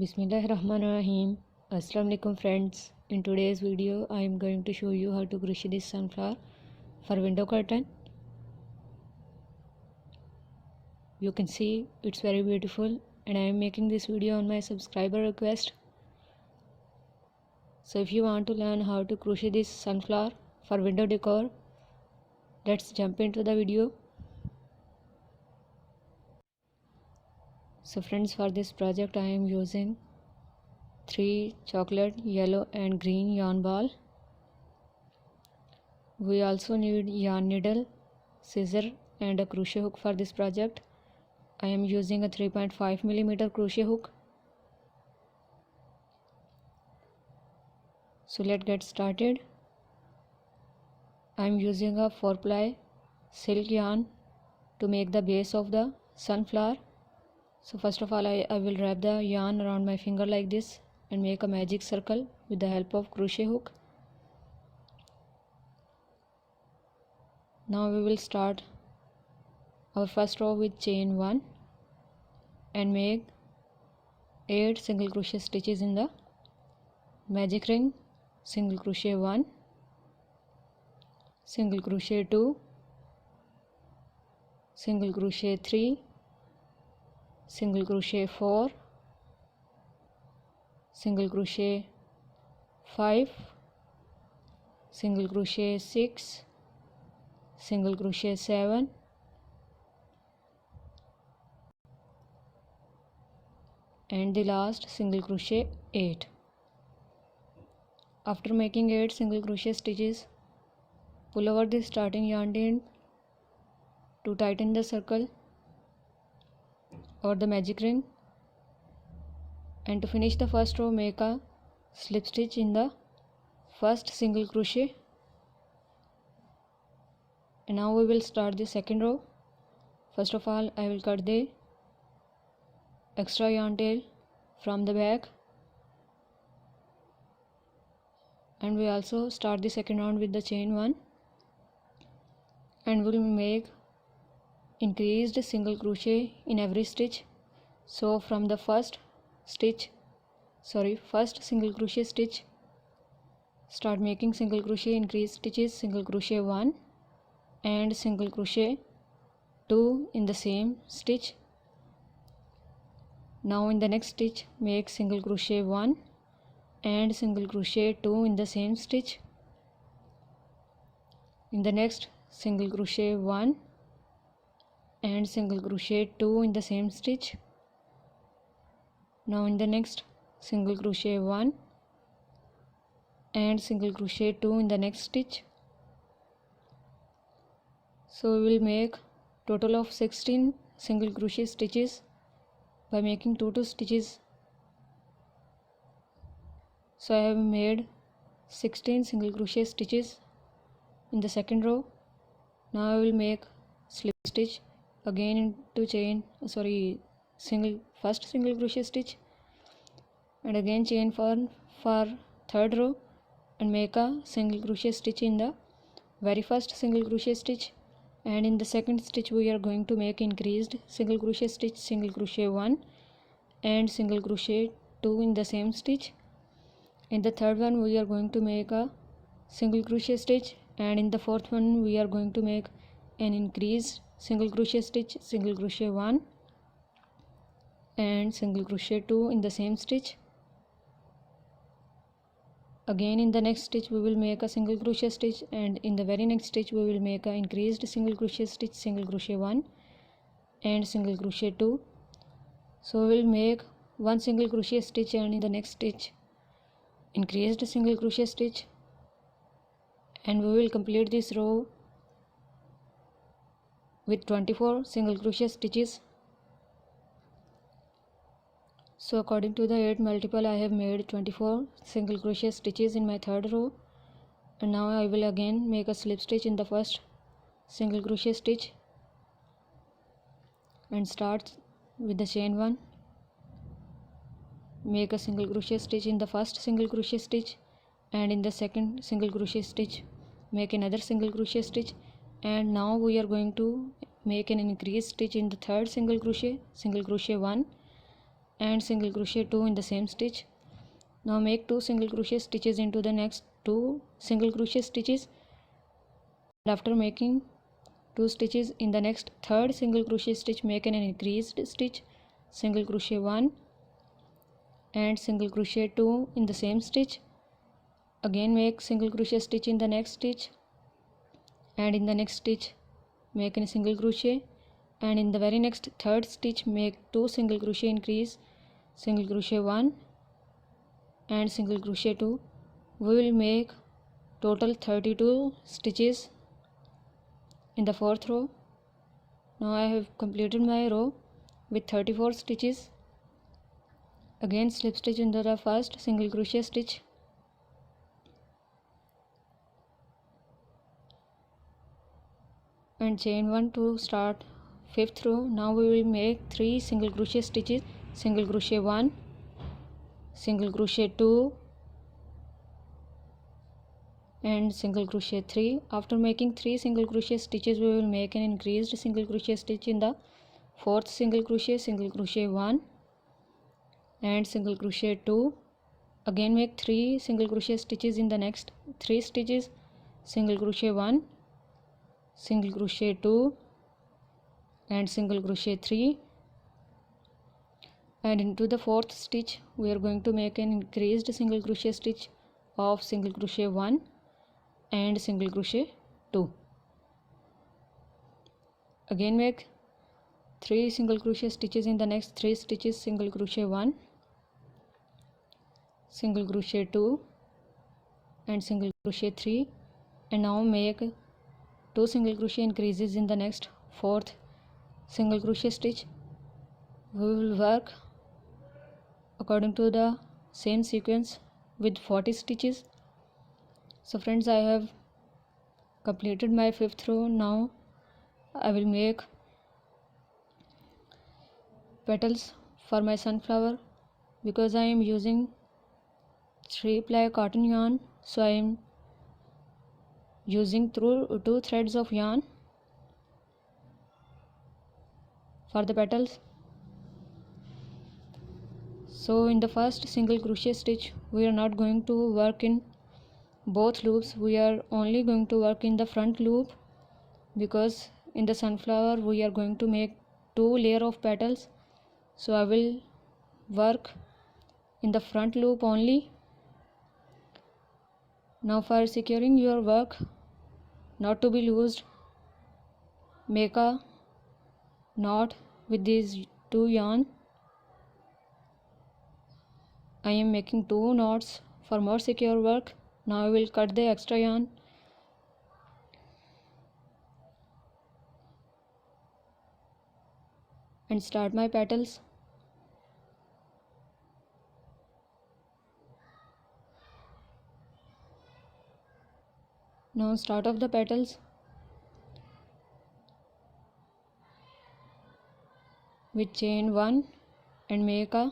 Bismillahirrahmanirrahim. Assalamu alaikum friends. In today's video I am going to show you how to crochet this sunflower for window curtain. You can see it's very beautiful and I am making this video on my subscriber request. So if you want to learn how to crochet this sunflower for window decor, let's jump into the video. So friends, for this project I am using 3 chocolate, yellow and green yarn ball. We also need yarn needle, scissor and a crochet hook for this project. I am using a 3.5 mm crochet hook. So let's get started. I am using a 4-ply silk yarn to make the base of the sunflower. So first of all I will wrap the yarn around my finger like this and make a magic circle with the help of crochet hook. Now we will start our first row with chain 1 and make 8 single crochet stitches in the magic ring. Single crochet 1, single crochet 2, single crochet 3, single crochet 4, single crochet 5, single crochet 6, single crochet 7, and the last single crochet 8. After making 8 single crochet stitches, pull over the starting yarn end to tighten the circle or the magic ring, and to finish the first row make a slip stitch in the first single crochet. And now we will start the second row. First of all I will cut the extra yarn tail from the back, and we also start the second round with the chain 1 and will make increased single crochet in every stitch. So from the first single crochet stitch, start making single crochet increased stitches, single crochet 1 and single crochet 2 in the same stitch. Now in the next stitch make single crochet 1 and single crochet 2 in the same stitch. In the next single crochet 1 and single crochet 2 in the same stitch. Now in the next single crochet 1 and single crochet 2 in the next stitch. So we will make total of 16 single crochet stitches by making 2 stitches. So I have made 16 single crochet stitches in the second row. Now I will make slip stitch again into first single crochet stitch and again chain for third row and make a single crochet stitch in the very first single crochet stitch, and in the second stitch we are going to make increased single crochet stitch, single crochet 1 and single crochet 2 in the same stitch. In the third one we are going to make a single crochet stitch, and in the fourth one we are going to make an increased single crochet stitch, single crochet 1 and single crochet 2 in the same stitch. Again in the next stitch we will make a single crochet stitch, and in the very next stitch we will make a increased single crochet stitch, single crochet 1 and single crochet 2. So we will make one single crochet stitch and in the next stitch increased single crochet stitch, and we will complete this row with 24 single crochet stitches. So according to the 8 multiple I have made 24 single crochet stitches in my third row, and now I will again make a slip stitch in the first single crochet stitch and start with the chain 1. Make a single crochet stitch in the first single crochet stitch, and in the second single crochet stitch make another single crochet stitch, and now we are going to make an increased stitch in the third single crochet 1 and single crochet 2 in the same stitch. Now make 2 single crochet stitches into the next 2 single crochet stitches. After making 2 stitches in the next third single crochet stitch, make an increased stitch, single crochet 1 and single crochet 2 in the same stitch. Again make single crochet stitch in the next stitch, and in the next stitch make a single crochet, and in the very next third stitch make 2 single crochet increase, single crochet 1 and single crochet 2. We will make total 32 stitches in the fourth row. Now I have completed my row with 34 stitches. Again slip stitch into the first single crochet stitch, and chain 1 to start fifth row. Now we will make 3 single crochet stitches, single crochet 1, single crochet 2 and single crochet 3. After making 3 single crochet stitches, we will make an increased single crochet stitch in the fourth single crochet 1 and single crochet 2. Again make 3 single crochet stitches in the next 3 stitches, single crochet 1, single crochet 2 and single crochet 3. And into the fourth stitch we are going to make an increased single crochet stitch of single crochet 1 and single crochet 2. Again make 3 single crochet stitches in the next 3 stitches, single crochet 1, single crochet 2 and single crochet 3. And now make 2 single crochet increases in the next fourth single crochet stitch. We will work according to the same sequence with 40 stitches. So friends, I have completed my fifth row. Now I will make petals for my sunflower. Because I am using 3-ply cotton yarn, so I am using 2 threads of yarn for the petals. So in the first single crochet stitch we are not going to work in both loops, we are only going to work in the front loop, because in the sunflower we are going to make 2 layers of petals. So I will work in the front loop only. Now for securing your work not to be loosed, make a knot with these 2 yarn. I am making 2 knots for more secure work. Now I will cut the extra yarn and start my petals. Now start off the petals with chain 1 and make a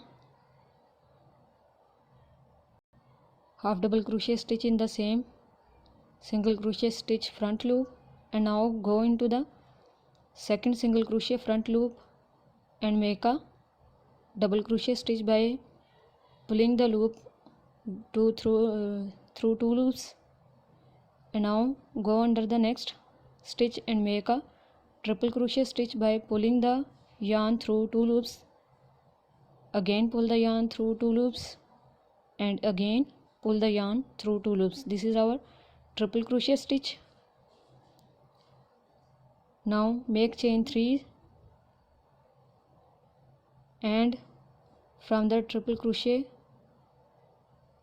half double crochet stitch in the same single crochet stitch front loop, and now go into the second single crochet front loop and make a double crochet stitch by pulling the loop through 2 loops. And now go under the next stitch and make a triple crochet stitch by pulling the yarn through 2 loops. Again pull the yarn through 2 loops and again pull the yarn through 2 loops. This is our triple crochet stitch. Now make chain 3 and from the triple crochet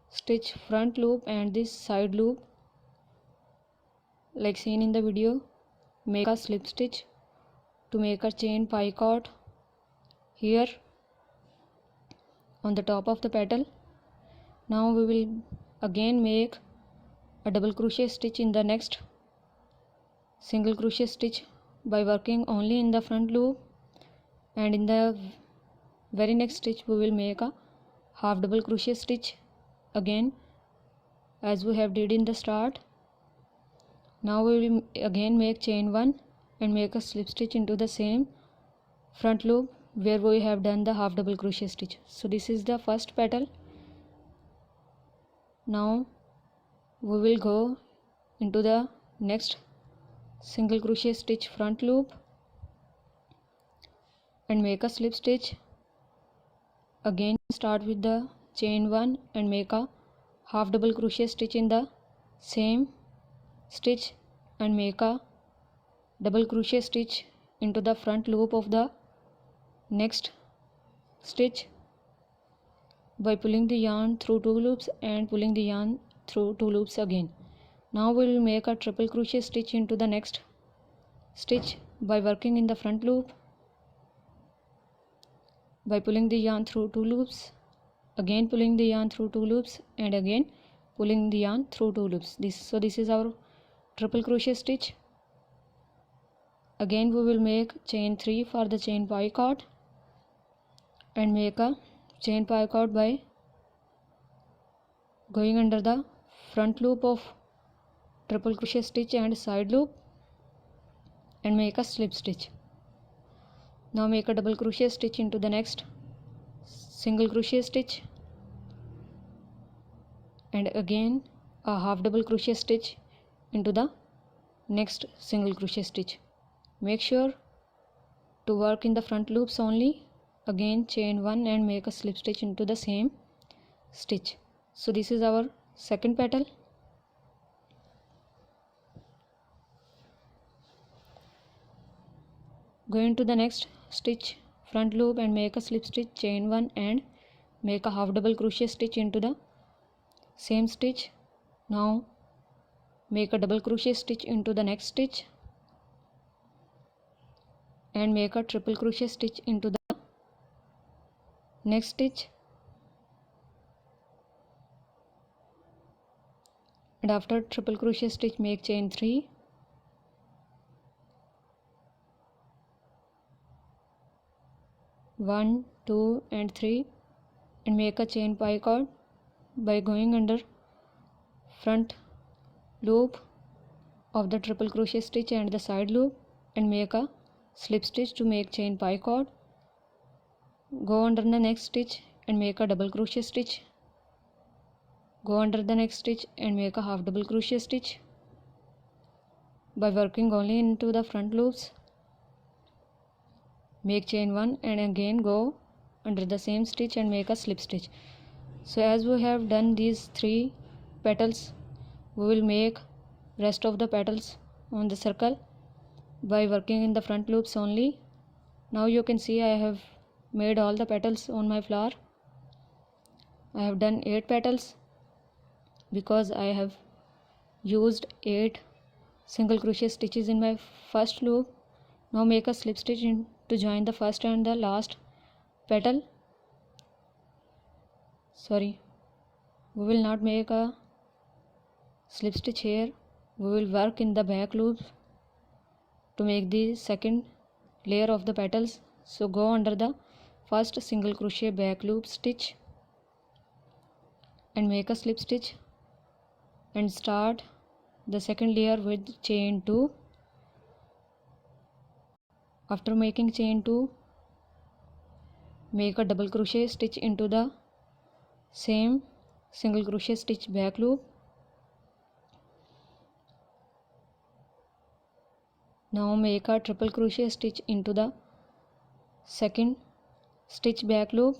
stitch front loop and this side loop like seen in the video. Make a slip stitch to make a chain picot here on the top of the petal. Now we will again make a double crochet stitch in the next single crochet stitch by working only in the front loop, and in the very next stitch we will make a half double crochet stitch again as we have did in the start. Now we will again make chain 1 and make a slip stitch into the same front loop where we have done the half double crochet stitch. So this is the first petal. Now we will go into the next single crochet stitch front loop and make a slip stitch. Again start with the chain 1 and make a half double crochet stitch in the same stitch and make a double crochet stitch into the front loop of the next stitch by pulling the yarn through 2 loops and pulling the yarn through 2 loops again. Now we will make a triple crochet stitch into the next stitch by working in the front loop, by pulling the yarn through 2 loops, again pulling the yarn through 2 loops and again pulling the yarn through 2 loops. This is our triple crochet stitch. Again we will make chain 3 for the chain picot and make a chain picot by going under the front loop of triple crochet stitch and side loop and make a slip stitch. Now make a double crochet stitch into the next single crochet stitch and again a half double crochet stitch into the next single crochet stitch. Make sure to work in the front loops only. Again chain 1 and make a slip stitch into the same stitch. So this is our second petal. Go into the next stitch front loop and make a slip stitch, chain 1 and make a half double crochet stitch into the same stitch. Now make a double crochet stitch into the next stitch and make a triple crochet stitch into the next stitch, and after triple crochet stitch make chain 3, one, 2 and 3 and make a chain picot by going under front loop of the triple crochet stitch and the side loop and make a slip stitch to make chain picot. Go under the next stitch and make a double crochet stitch. Go under the next stitch and make a half double crochet stitch by working only into the front loops. Make chain 1 and again go under the same stitch and make a slip stitch. So as we have done these 3 petals, we will make rest of the petals on the circle by working in the front loops only. Now you can see I have made all the petals on my flower. I have done 8 petals because I have used 8 single crochet stitches in my first loop. Now make a slip stitch to join the first and the last petal. We will not make a slip stitch here. We will work in the back loops to make the second layer of the petals. So go under the first single crochet back loop stitch and make a slip stitch and start the second layer with chain 2. After making chain 2, make a double crochet stitch into the same single crochet stitch back loop. Now make a triple crochet stitch into the second stitch back loop,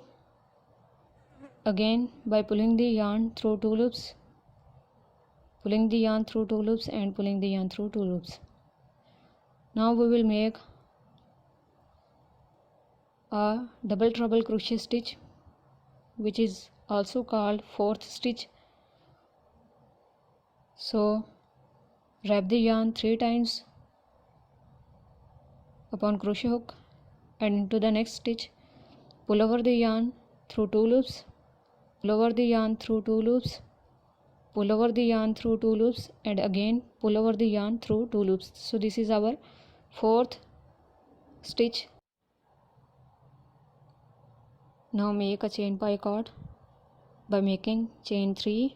again by pulling the yarn through 2 loops, pulling the yarn through 2 loops and pulling the yarn through 2 loops. Now we will make a double treble crochet stitch, which is also called 4th stitch. So wrap the yarn 3 times upon crochet hook and into the next stitch, pull over the yarn through 2 loops, pull over the yarn through 2 loops, pull over the yarn through 2 loops and again pull over the yarn through 2 loops. So this is our 4th stitch. Now make a chain picot by making chain 3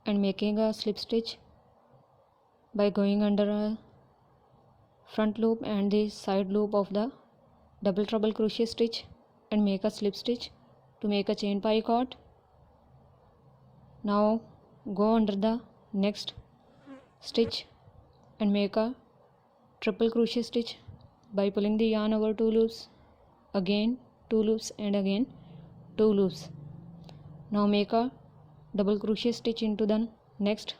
and making a slip stitch by going under a front loop and the side loop of the double treble crochet stitch and make a slip stitch to make a chain picot. Now go under the next stitch and make a triple crochet stitch by pulling the yarn over 2 loops, again 2 loops and again 2 loops. Now make a double crochet stitch into the next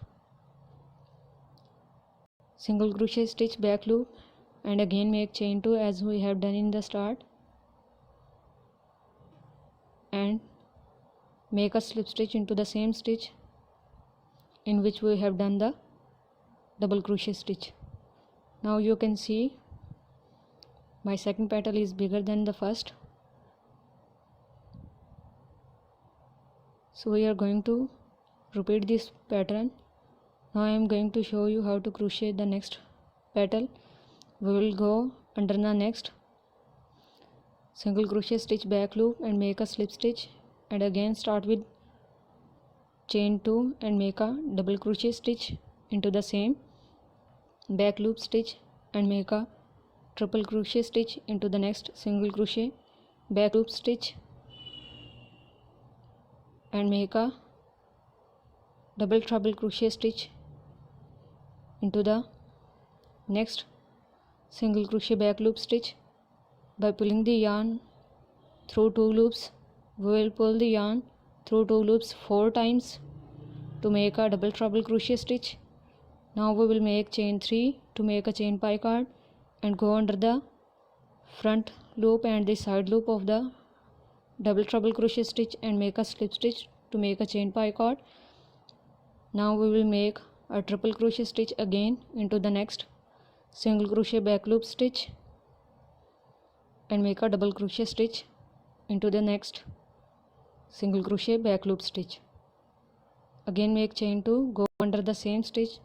single crochet stitch back loop and again make chain 2 as we have done in the start, and make a slip stitch into the same stitch in which we have done the double crochet stitch. Now you can see my second petal is bigger than the first, so we are going to repeat this pattern. Now I am going to show you how to crochet the next petal. We will go under the next single crochet stitch back loop and make a slip stitch, and again start with chain 2 and make a double crochet stitch into the same back loop stitch and make a triple crochet stitch into the next single crochet back loop stitch and make a double treble crochet stitch into the next single crochet back loop stitch by pulling the yarn through 2 loops. We will pull the yarn through 2 loops 4 times to make a double treble crochet stitch. Now we will make chain 3 to make a chain picot and go under the front loop and the side loop of the double treble crochet stitch and make a slip stitch to make a chain picot. Now we will make a triple crochet stitch again into the next single crochet back loop stitch and make a double crochet stitch into the next single crochet back loop stitch. Again make chain 2, go under the same stitch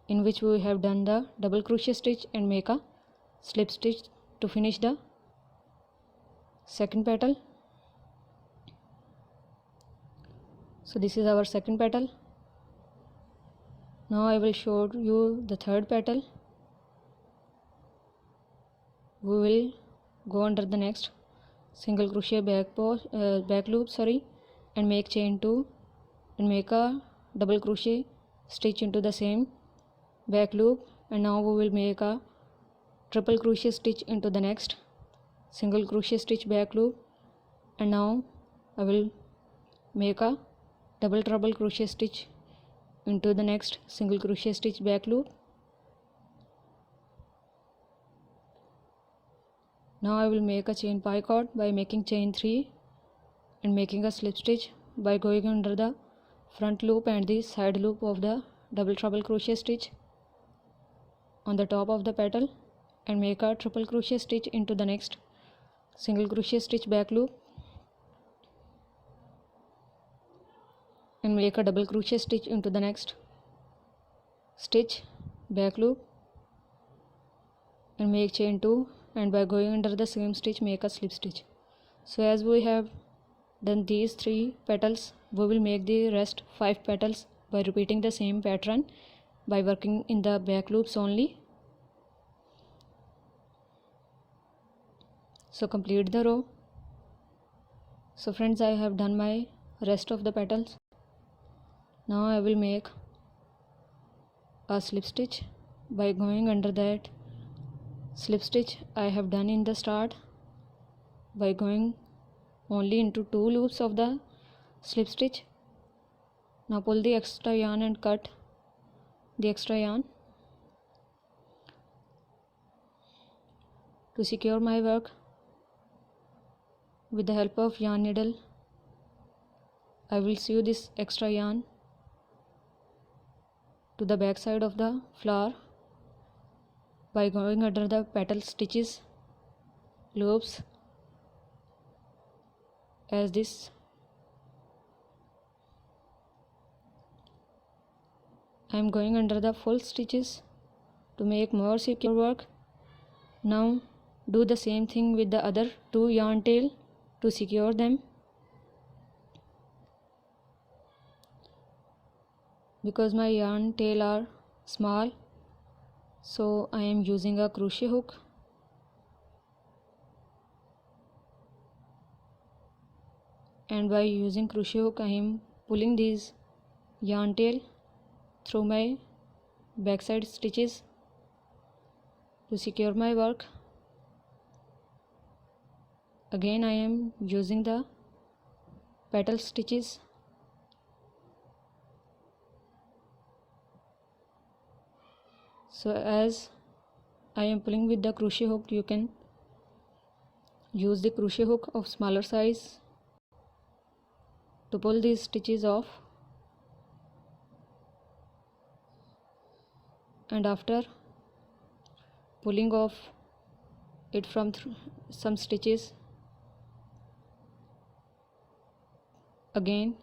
in which we have done the double crochet stitch and make a slip stitch to finish the second petal. So this is our second petal. Now I will show you the third petal. We will go under the next single crochet back loop and make chain 2 and make a double crochet stitch into the same back loop, and now we will make a triple crochet stitch into the next single crochet stitch back loop, and now I will make a double treble crochet stitch into the next single crochet stitch back loop. Now I will make a chain picot by making chain 3 and making a slip stitch by going under the front loop and the side loop of the double treble crochet stitch on the top of the petal and make a triple crochet stitch into the next single crochet stitch back loop and make a double crochet stitch into the next stitch back loop and make chain 2, and by going under the same stitch make a slip stitch. So as we have done these 3 petals, we will make the rest 5 petals by repeating the same pattern by working in the back loops only. So complete the row. So friends, I have done my rest of the petals. Now I will make a slip stitch by going under that slip stitch I have done in the start by going only into 2 loops of the slip stitch. Now pull the extra yarn and cut the extra yarn. To secure my work with the help of yarn needle, I will sew this extra yarn to the back side of the flower by going under the petal stitches loops as this. I am going under the full stitches to make more secure work. Now do the same thing with the other 2 yarn tail to secure them. Because my yarn tail are small, so I am using a crochet hook. and by using crochet hook I am pulling this yarn tail through my backside stitches to secure my work. Again I am using the petal stitches. So as I am pulling with the crochet hook, you can use the crochet hook of smaller size to pull these stitches off, and after pulling off it from some stitches, again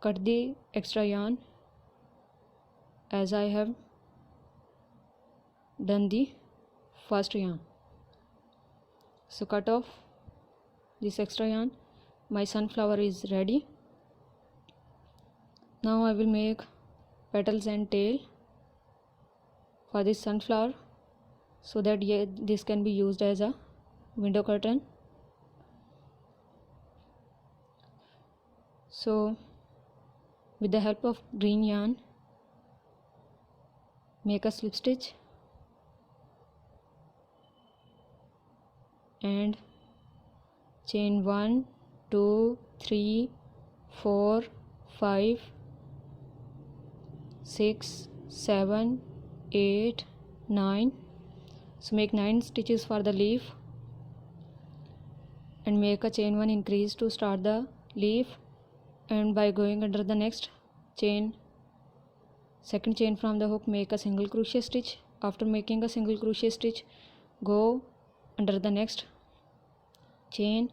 cut the extra yarn as I have done the first yarn. So cut off this extra yarn. My sunflower is ready. Now I will make petals and tail for this sunflower so that this can be used as a window curtain. So with the help of green yarn, make a slip stitch and chain 1 2 3 4 5 6 7 8 9. So make 9 stitches for the leaf and make a chain 1 increase to start the leaf, and by going under the next chain, second chain from the hook, make a single crochet stitch. After making a single crochet stitch, go under the next chain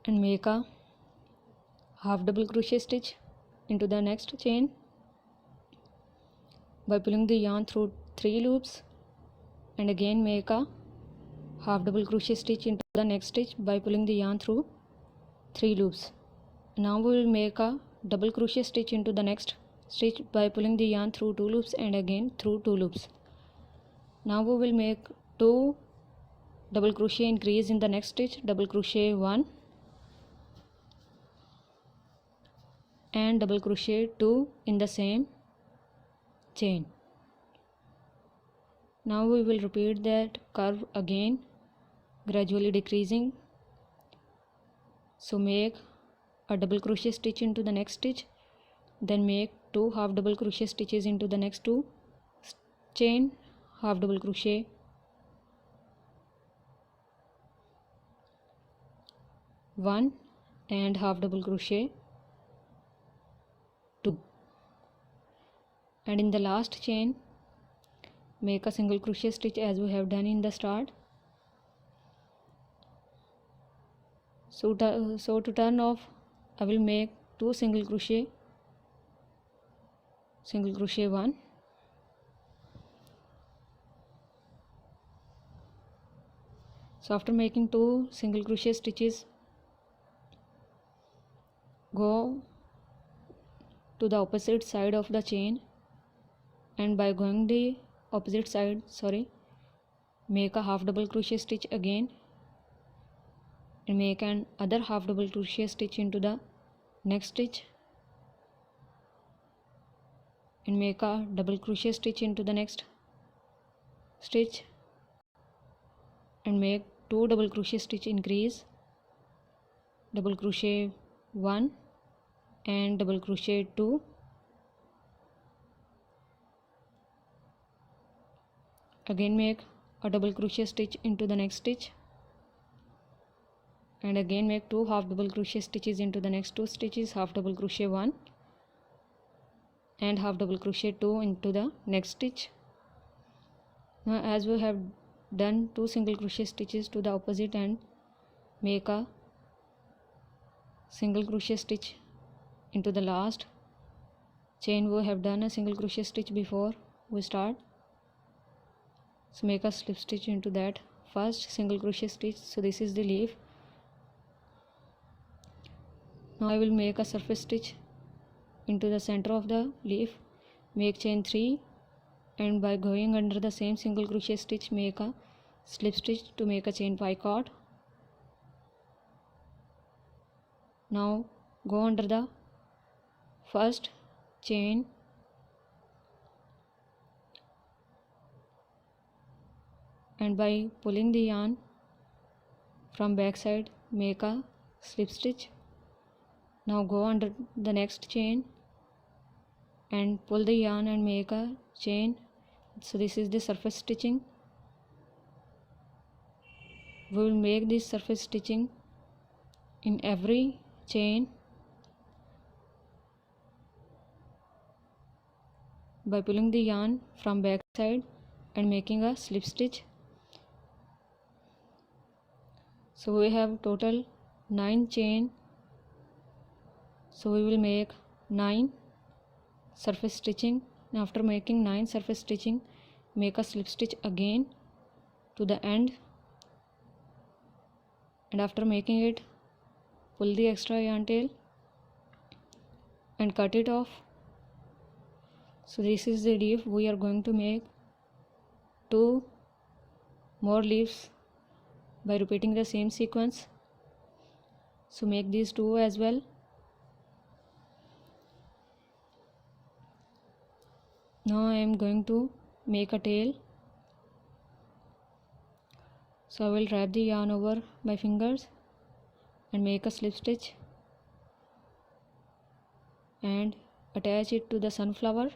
and make a half double crochet stitch into the next chain by pulling the yarn through 3 loops, and again make a half double crochet stitch into the next stitch by pulling the yarn through 3 loops. Now we will make a double crochet stitch into the next stitch by pulling the yarn through 2 loops and again through 2 loops. Now we will make 2 double crochet increase in the next stitch, double crochet 1 and double crochet 2 in the same chain. Now we will repeat that curve again, gradually decreasing. So make a double crochet stitch into the next stitch, then make 2 half double crochet stitches into the next 2 chain, half double crochet, one and half double crochet 2, and in the last chain make a single crochet stitch as we have done in the start. So to turn off, I will make 2 single crochet 1. So after making 2 single crochet stitches, go to the opposite side of the chain, and by going the opposite side, make a half double crochet stitch again and make an other half double crochet stitch into the next stitch and make a double crochet stitch into the next stitch and make 2 double crochet stitch increase, double crochet 1 and double crochet 2, again make a double crochet stitch into the next stitch and again make 2 half double crochet stitches into the next 2 stitches, half double crochet 1 and half double crochet 2 into the next stitch. Now as we have done 2 single crochet stitches to the opposite end, make a single crochet stitch into the last chain. We have done a single crochet stitch before we start, so make a slip stitch into that first single crochet stitch. So this is the leaf. Now I will make a surface stitch into the center of the leaf, make chain 3 and by going under the same single crochet stitch make a slip stitch to make a chain picot. Now go under the first chain and by pulling the yarn from back side make a slip stitch. Now go under the next chain and pull the yarn and make a chain. So this is the surface stitching. We will make this surface stitching in every chain by pulling the yarn from back side and making a slip stitch. So we have total 9 chain, so we will make 9 surface stitching. Now after making 9 surface stitching, make a slip stitch again to the end, and after making it, pull the extra yarn tail and cut it off. So this is the leaf. We are going to make 2 more leaves by repeating the same sequence. So make these 2 as well. Now I am going to make a tail. So I will wrap the yarn over my fingers and make a slip stitch and attach it to the sunflower.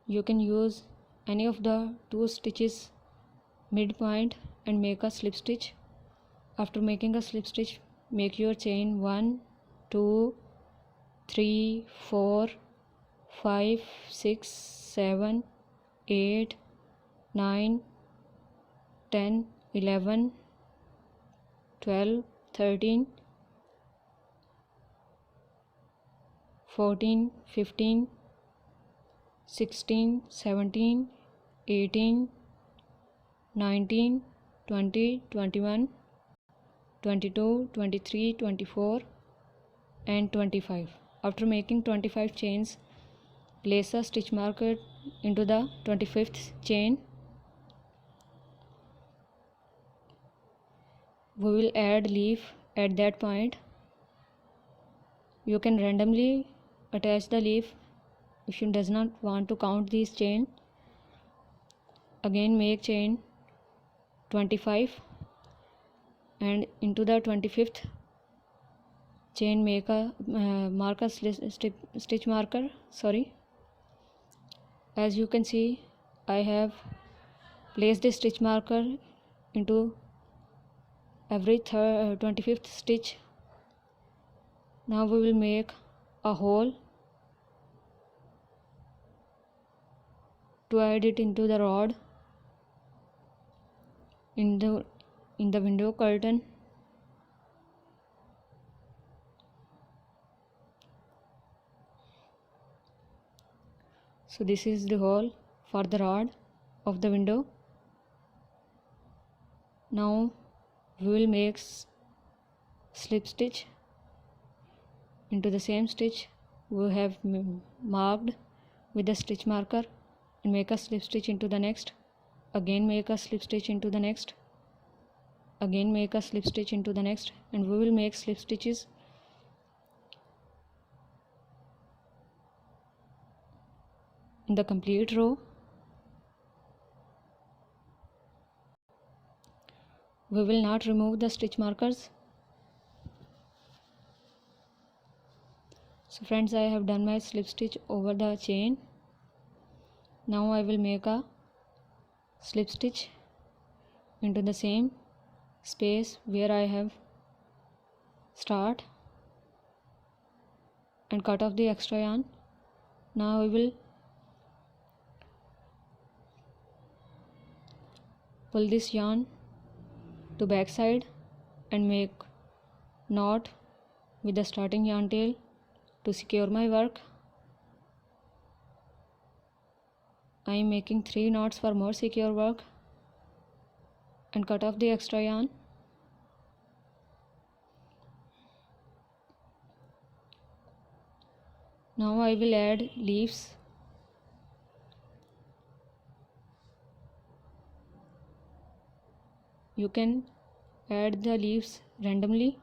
You can use any of the 2 stitches midpoint and make a slip stitch. After making a slip stitch, make your chain 1, 2, 3, 4, 5, 6, 7, 8, 9, 10, 11, 12, 13, 14, 15, 16, 17, 18, 19, 20, 21, 22, 23, 24 and 25. After making 25 chains, place a stitch marker into the 25th chain. We will add leaf at that point. You can randomly attach the leaf if you does not want to count these chain. Again make chain 25 and into the 25th chain make a stitch marker. As you can see, I have placed a stitch marker into every 25th stitch. Now we will make a hole to add it into the rod in the window curtain. So this is the hole for the rod of the window. Now we will make slip stitch into the same stitch we have marked with the stitch marker and make a slip stitch into the next. Again make a slip stitch into the next. Again make a slip stitch into the next, and we will make slip stitches in the complete row. We will not remove the stitch markers. So friends, I have done my slip stitch over the chain. Now I will make a slip stitch into the same space where I have start and cut off the extra yarn. Now I will pull this yarn to back side and make knot with the starting yarn tail to secure my work. I am making 3 knots for more secure work and cut off the extra yarn. Now I will add leaves. you can add the leaves randomly.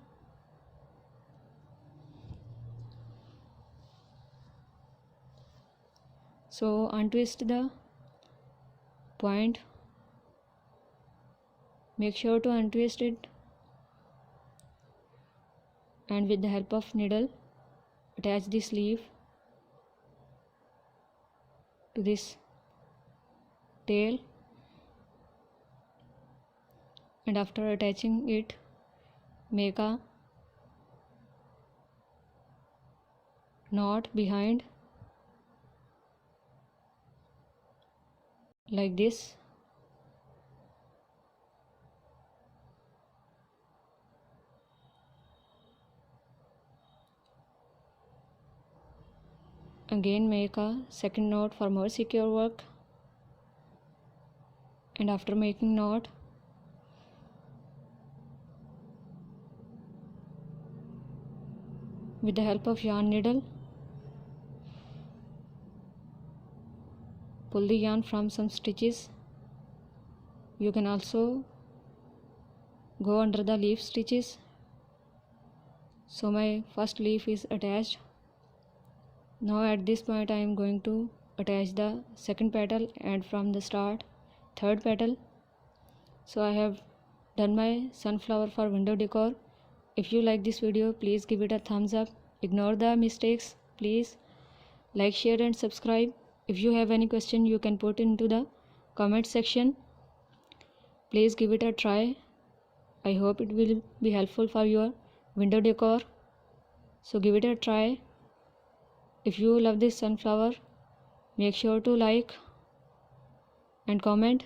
So untwist the point, make sure to untwist it, and with the help of needle attach this leaf to this tail, and after attaching it, make a knot behind like this. Again make a second knot for more secure work, and after making knot, with the help of yarn needle, pull the yarn from some stitches. You can also go under the leaf stitches. So my first leaf is attached. Now at this point I am going to attach the second petal, and from the start third petal. So I have done my sunflower for window decor. If you like this video, please give it a thumbs up. Ignore the mistakes. Please like, share and subscribe. If you have any question, you can put into the comment section. Please give it a try. I hope it will be helpful for your window decor. So give it a try. If you love this sunflower, make sure to like and comment.